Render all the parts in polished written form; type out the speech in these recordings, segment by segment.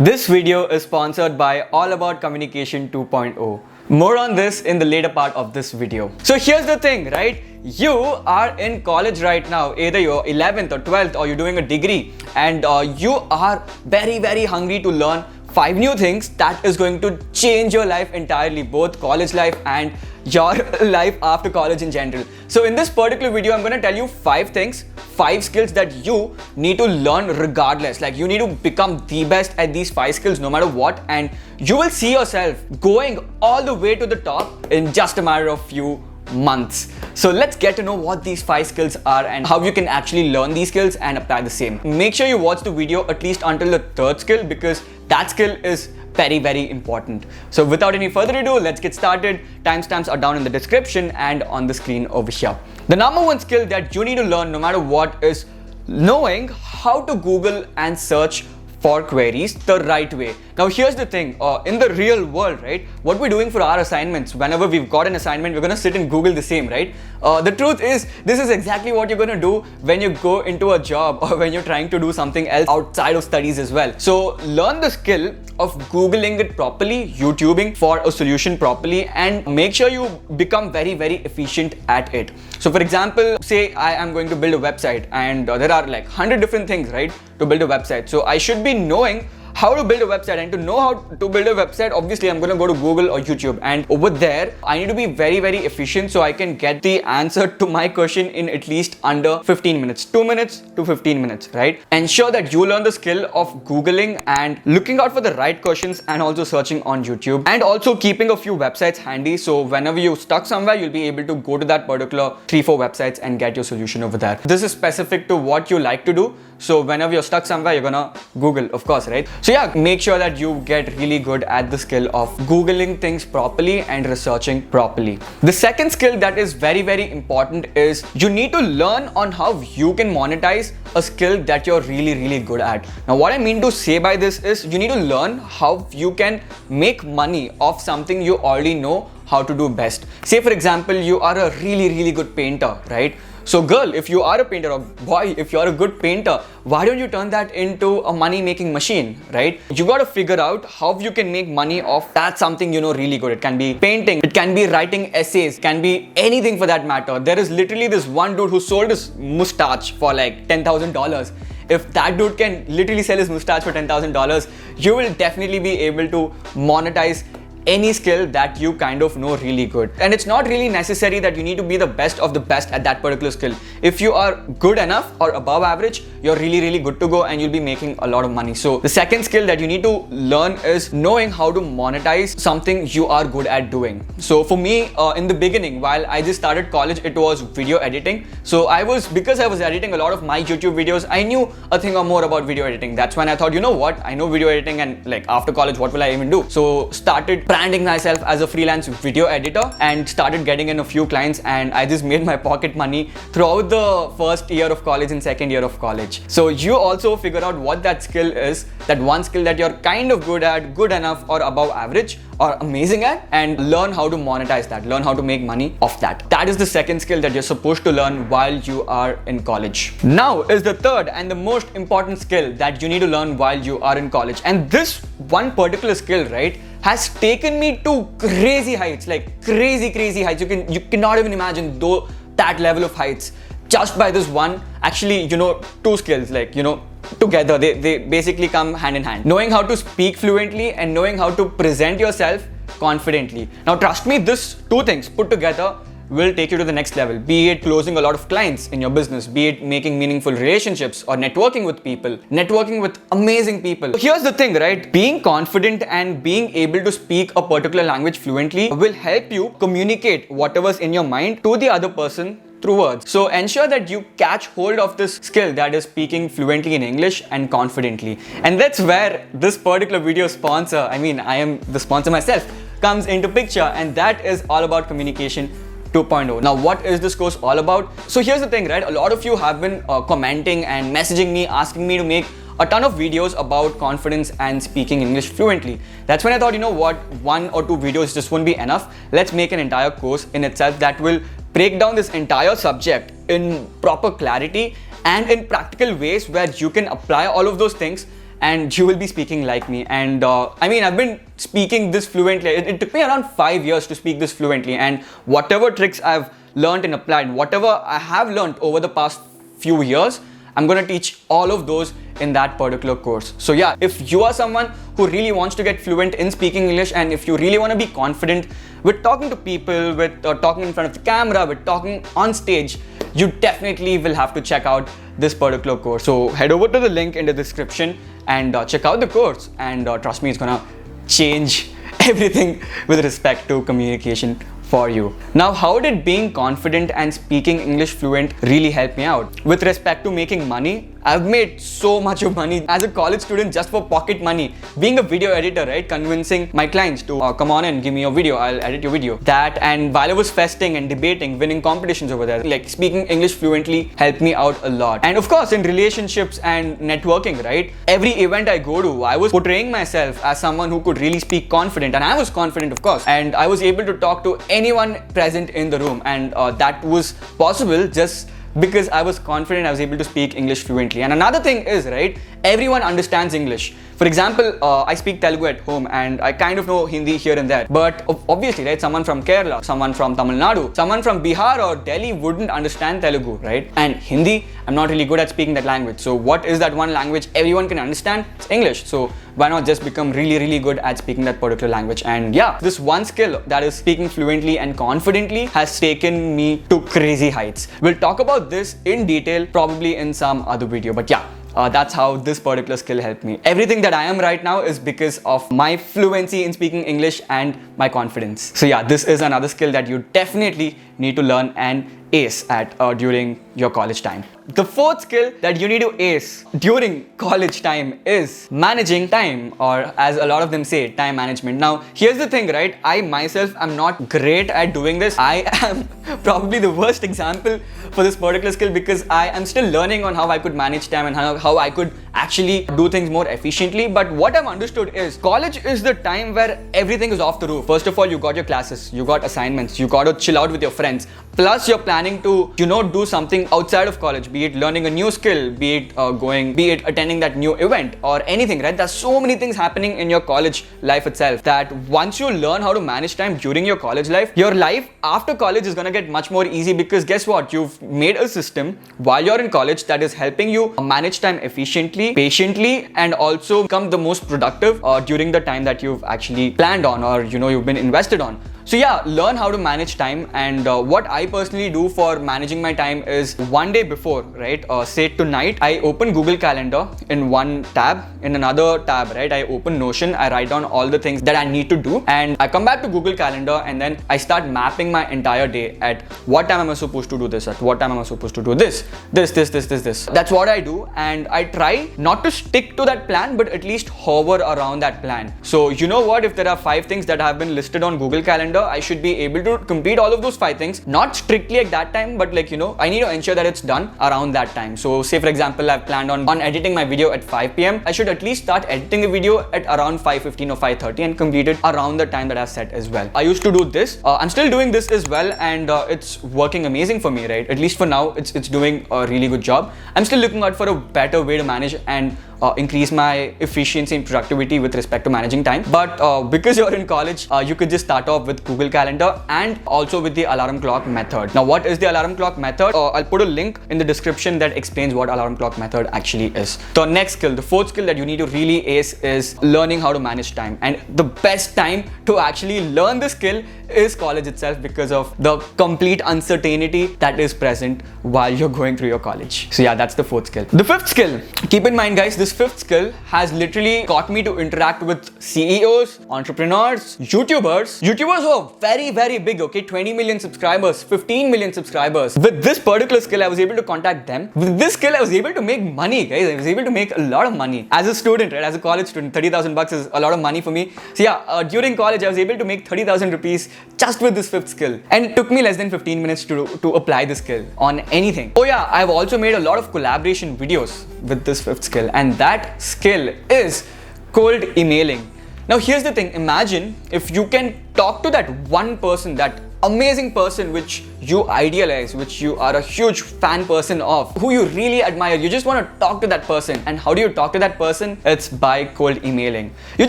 This video is sponsored by All About Communication 2.0. More on this in the later part of this video. So here's the thing, right? You are in college right now, either you're 11th or 12th or you're doing a degree, and you are very hungry to learn 5 new things that is going to change your life entirely, both college life and your life after college in general. So in this particular video, I'm going to tell you 5 things, 5 skills that you need to learn regardless. Like, you need to become the best at these 5 skills no matter what, and you will see yourself going all the way to the top in just a matter of few months. So let's get to know what these 5 skills are and how you can actually learn these skills and apply the same. Make sure you watch the video at least until the 3rd skill, because that skill is very important. So without any further ado, let's get started. Timestamps are down in the description and on the screen over here. The number 1 skill that you need to learn no matter what is knowing how to Google and search for queries the right way. Now here's the thing, in the real world, right, what we're doing for our assignments, whenever we've got an assignment, we're gonna sit and Google the same, right? The truth is, this is exactly what you're gonna do when you go into a job or when you're trying to do something else outside of studies as well. So learn the skill of Googling it properly, YouTubing for a solution properly, and make sure you become very efficient at it. So for example, say I am going to build a website, and there are like 100 different things, right, to build a website. So I should be knowing how to build a website, and to know how to build a website, obviously I'm going to go to Google or YouTube, and over there I need to be very efficient so I can get the answer to my question in at least under 15 minutes, 2 minutes to 15 minutes, right? Ensure that you learn the skill of Googling and looking out for the right questions, and also searching on YouTube, and also keeping a few websites handy, so whenever you're stuck somewhere, you'll be able to go to that particular 3-4 websites and get your solution over there. This is specific to what you like to do, so whenever you're stuck somewhere, you're gonna Google, of course, right? So yeah, make sure that you get really good at the skill of Googling things properly and researching properly. The second skill that is very important is you need to learn on how you can monetize a skill that you're really good at. Now what I mean to say by this is you need to learn how you can make money off something you already know how to do best. Say for example, you are a really good painter, right? So girl, if you are a painter, or boy, if you are a good painter, why don't you turn that into a money-making machine, right? You gotta figure out how you can make money off that something you know really good. It can be painting, it can be writing essays, it can be anything for that matter. There is literally this one dude who sold his mustache for like $10,000. If that dude can literally sell his mustache for $10,000, you will definitely be able to monetize any skill that you kind of know really good. And it's not really necessary that you need to be the best of the best at that particular skill. If you are good enough or above average, you're really good to go, and you'll be making a lot of money. So the second skill that you need to learn is knowing how to monetize something you are good at doing. So for me, in the beginning, while I just started college, it was video editing. So because I was editing a lot of my YouTube videos, I knew a thing or more about video editing. That's when I thought, you know what, I know video editing, and like after college, what will I even do? So started branding myself as a freelance video editor and started getting in a few clients, and I just made my pocket money throughout the first year of college and second year of college. So you also figure out what that skill is, that one skill that you're kind of good at, good enough or above average or amazing at, and learn how to monetize that, learn how to make money off that. That is the second skill that you're supposed to learn while you are in college. Now is the third and the most important skill that you need to learn while you are in college. And this one particular skill, right, has taken me to crazy heights, like crazy heights. You cannot even imagine though that level of heights just by this one, actually, you know, 2 skills, like, you know, together they basically come hand in hand. Knowing how to speak fluently and knowing how to present yourself confidently. Now trust me, this 2 things put together will take you to the next level, be it closing a lot of clients in your business, be it making meaningful relationships or networking with people, networking with amazing people. So here's the thing, right? Being confident and being able to speak a particular language fluently will help you communicate whatever's in your mind to the other person through words. So ensure that you catch hold of this skill, that is speaking fluently in English and confidently. And that's where this particular video sponsor, I mean, I am the sponsor myself, comes into picture, and that is All About Communication 2.0. Now what is this course all about? So here's the thing, right? A lot of you have been commenting and messaging me, asking me to make a ton of videos about confidence and speaking English fluently. That's when I thought, you know what, 1 or 2 videos just won't be enough. Let's make an entire course in itself that will break down this entire subject in proper clarity and in practical ways where you can apply all of those things and you will be speaking like me. And I mean, I've been speaking this fluently. It took me around 5 years to speak this fluently, and whatever tricks I've learned and applied, whatever I have learned over the past few years, I'm gonna teach all of those in that particular course. So yeah, if you are someone who really wants to get fluent in speaking English, and if you really want to be confident with talking to people, with talking in front of the camera, with talking on stage, you definitely will have to check out this particular course. So head over to the link in the description and check out the course, and trust me, it's gonna change everything with respect to communication for you. Now, how did being confident and speaking English fluent really help me out? With respect to making money, I've made so much of money as a college student just for pocket money. Being a video editor, right? Convincing my clients to come on and give me a video, I'll edit your video. That, and while I was festing and debating, winning competitions over there, like speaking English fluently helped me out a lot. And of course, in relationships and networking, right? Every event I go to, I was portraying myself as someone who could really speak confident, and I was confident, of course. And I was able to talk to anyone present in the room, and that was possible just because I was confident. I was able to speak English fluently. And another thing is, right, everyone understands English. For example, I speak Telugu at home, and I kind of know Hindi here and there. But obviously, right, someone from Kerala, someone from Tamil Nadu, someone from Bihar or Delhi wouldn't understand Telugu, right? And Hindi, I'm not really good at speaking that language. So what is that one language everyone can understand? It's English. So why not just become really, really good at speaking that particular language? And yeah, this one skill, that is speaking fluently and confidently, has taken me to crazy heights. We'll talk about this in detail probably in some other video, but yeah. That's how this particular skill helped me. Everything that I am right now is because of my fluency in speaking English and my confidence. So yeah, this is another skill that you definitely need to learn and ace at during your college time. The fourth skill that you need to ace during college time is managing time, or as a lot of them say, time management. Now, here's the thing, right? I myself am not great at doing this. I am probably the worst example for this particular skill, because I am still learning on how I could manage time and how I could actually do things more efficiently. But what I've understood is college is the time where everything is off the roof. First of all, you got your classes, you got assignments, you got to chill out with your friends. Plus, you're planning to, do something outside of college, be it learning a new skill, be it attending that new event or anything, right? There's so many things happening in your college life itself that once you learn how to manage time during your college life, your life after college is gonna get much more easy, because guess what? You've made a system while you're in college that is helping you manage time efficiently, patiently, and also become the most productive during the time that you've actually planned on, or you've been invested on. So yeah, learn how to manage time. And what I personally do for managing my time is, one day before, right, say tonight, I open Google Calendar in one tab. In another tab, right, I open Notion. I write down all the things that I need to do, and I come back to Google Calendar, and then I start mapping my entire day at what time am I supposed to do this, at what time am I supposed to do this. That's what I do, and I try not to stick to that plan, but at least hover around that plan. So you know what, if there are 5 things that have been listed on Google Calendar, I should be able to complete all of those 5 things, not strictly at that time, but I need to ensure that it's done around that time. So say for example, I've planned on editing my video at 5 p.m. I should at least start editing the video at around 5:15 or 5:30 and complete it around the time that I've set as well. I used to do this. I'm still doing this as well, and it's working amazing for me, right? At least for now, it's doing a really good job. I'm still looking out for a better way to manage and increase my efficiency and productivity with respect to managing time. But because you're in college, you could just start off with Google Calendar and also with the alarm clock method. Now, what is the alarm clock method? I'll put a link in the description that explains what alarm clock method actually is. The next skill, the fourth skill that you need to really ace, is learning how to manage time. And the best time to actually learn this skill is college itself, because of the complete uncertainty that is present while you're going through your college. So yeah, that's the fourth skill. The fifth skill, keep in mind guys, this fifth skill has literally got me to interact with CEOs, entrepreneurs, YouTubers who are very, very big, okay? 20 million subscribers, 15 million subscribers. With this particular skill, I was able to contact them. With this skill, I was able to make money, guys. I was able to make a lot of money. As a student, right? As a college student, 30,000 bucks is a lot of money for me. So yeah, during college, I was able to make 30,000 rupees just with this fifth skill. And it took me less than 15 minutes to apply this skill on anything. Oh yeah, I've also made a lot of collaboration videos with this fifth skill, and that skill is cold emailing. Now here's the thing, imagine if you can talk to that one person that amazing person which you idealize, which you are a huge fan person of, who you really admire. You just want to talk to that person. And how do you talk to that person? It's by cold emailing. You're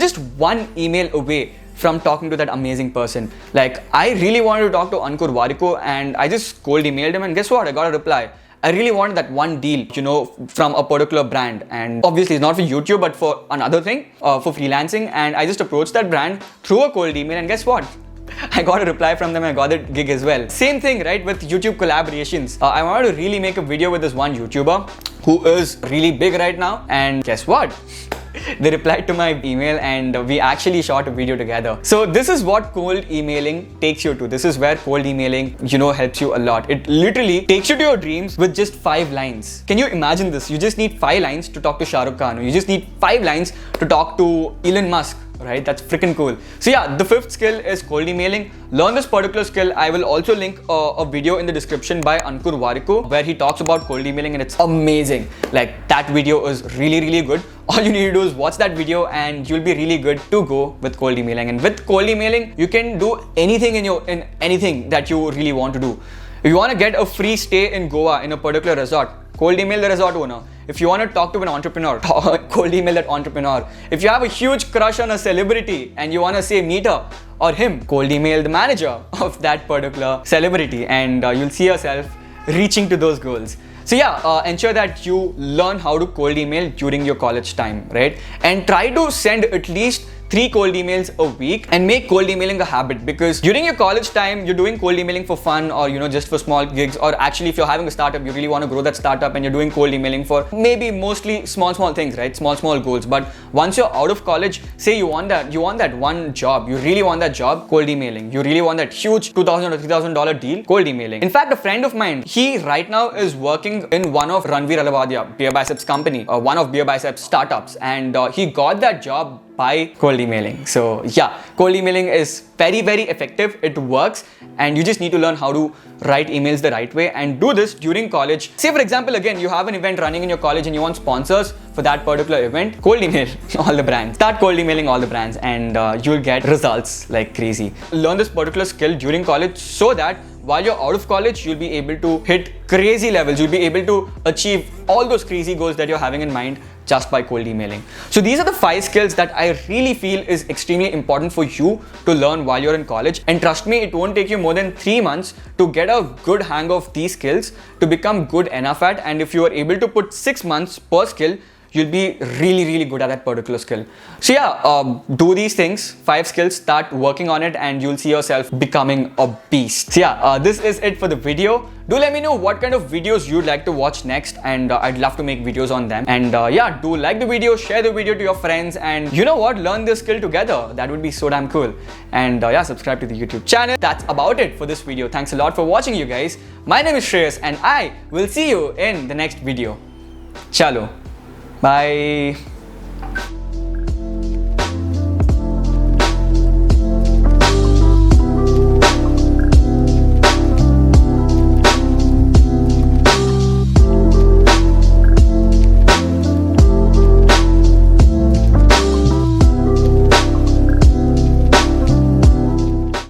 just one email away from talking to that amazing person. Like, I really wanted to talk to Ankur Warikoo, and I just cold emailed him, and guess what? I got a reply. I really wanted that one deal, from a particular brand, and obviously it's not for YouTube but for another thing, for freelancing, and I just approached that brand through a cold email, and guess what? I got a reply from them and I got that gig as well. Same thing, right, with YouTube collaborations. I wanted to really make a video with this one YouTuber who is really big right now, and guess what? They replied to my email and we actually shot a video together. So this is what cold emailing takes you to. This is where cold emailing, helps you a lot. It literally takes you to your dreams with just 5 lines. Can you imagine this? You just need 5 lines to talk to Shah Rukh Khan. You just need 5 lines to talk to Elon Musk. Right? That's freaking cool. So yeah, the 5th skill is cold emailing. Learn this particular skill. I will also link a video in the description by Ankur Warikoo where he talks about cold emailing, and it's amazing. Like, that video is really, really good. All you need to do is watch that video and you'll be really good to go with cold emailing. And with cold emailing, you can do anything in anything that you really want to do. If you want to get a free stay in Goa in a particular resort, cold email the resort owner. If you want to talk to an entrepreneur, cold email that entrepreneur. If you have a huge crush on a celebrity and you want to say meet her or him, cold email the manager of that particular celebrity, and you'll see yourself reaching to those goals. So yeah, ensure that you learn how to cold email during your college time, right? And try to send at least 3 cold emails a week and make cold emailing a habit, because during your college time, you're doing cold emailing for fun or, just for small gigs, or actually if you're having a startup, you really want to grow that startup and you're doing cold emailing for maybe mostly small things, right? Small goals. But once you're out of college, say you want that one job, you really want that job, cold emailing. You really want that huge $2,000 or $3,000 deal, cold emailing. In fact, a friend of mine, he right now is working in one of Ranveer Alawadia, Beer Biceps company, one of Beer Biceps startups, and he got that job by cold emailing. So yeah, cold emailing is very, very effective. It works, and you just need to learn how to write emails the right way and do this during college. Say for example, again, you have an event running in your college and you want sponsors for that particular event, cold email all the brands. Start cold emailing all the brands and you'll get results like crazy. Learn this particular skill during college so that while you're out of college, you'll be able to hit crazy levels. You'll be able to achieve all those crazy goals that you're having in mind just by cold emailing. So these are the 5 skills that I really feel is extremely important for you to learn while you're in college. And trust me, it won't take you more than 3 months to get a good hang of these skills to become good enough at. And if you are able to put 6 months per skill, you'll be really, really good at that particular skill. So yeah, do these things, 5 skills, start working on it, and you'll see yourself becoming a beast. So yeah, this is it for the video. Do let me know what kind of videos you'd like to watch next, and I'd love to make videos on them. And yeah, do like the video, share the video to your friends, and you know what, learn this skill together. That would be so damn cool. And yeah, subscribe to the YouTube channel. That's about it for this video. Thanks a lot for watching, you guys. My name is Shreyas, and I will see you in the next video. Chalo. Bye.